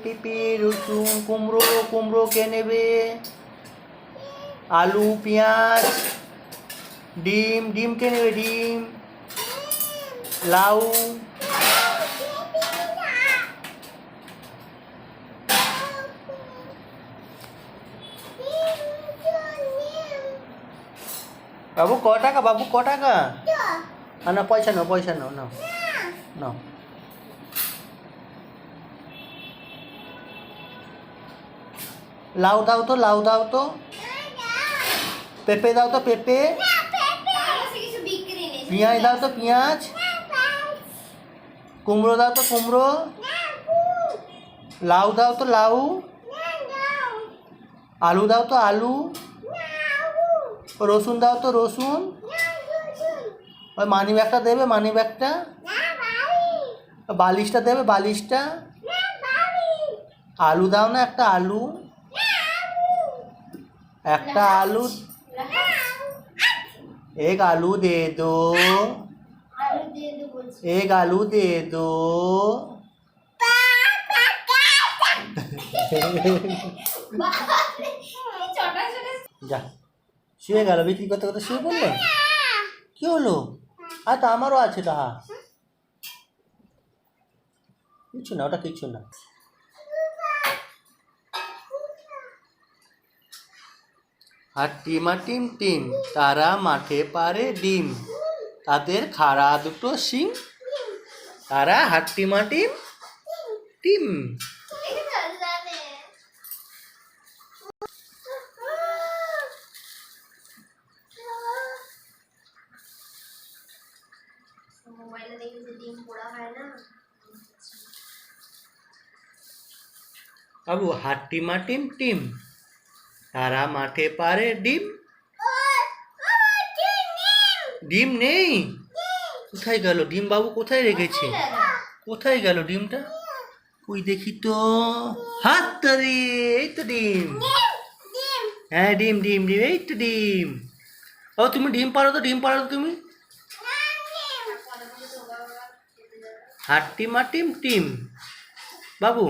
পেঁপে রসুন কুমড়ো কে নেবে? আলু পেঁয়াজ ডিম কে নেবে? ডিম লাউ বাবু ক টাকা? বাবু ক টাকা? না পয়সা নাও নাও। লাউ দাও তো পেঁপে দাও তো পেঁপে। পেঁয়াজ দাও তো পেঁয়াজ। কুমড়ো দাও তো কুমড়ো। লাউ দাও তো লাউ। আলু দাও তো আলু। রসুন দাও তো রসুন। ওই মানি ব্যাগটা দেবে? মানি ব্যাগটা। বালিশটা দেবে? বালিশটা। আলু দাও না একটা আলু। একটা आलू एक आलू दे दो। एक आलू दे दो। যা শুয়ে গেল বিক্রি করতে করতে শুয়ে পড়লো। কি হলো? আর তো আমারও আছে তাহা কিছু না, ওটা কিছু না। হাট্টিমা টিম টিম তারা মাঠে পারে ডিম, তাদের খাড়া দুটো শিং, তারা হাট্টিমা টিম টিম। বাবু হাট্টিমা টিম টিম তারা মাঠে পারে ডিম। ডিম নেই? কোথায় গেল ডিম? বাবু কোথায় রেখেছে? কোথায় গেল ডিমটা? ওই দেখি তো। হাত তারি, এই তো ডিম। হ্যাঁ ডিম এই তো ডিম। ও তুমি ডিম পারো তো তুমি। হাট্টিমা টিম টিম বাবু।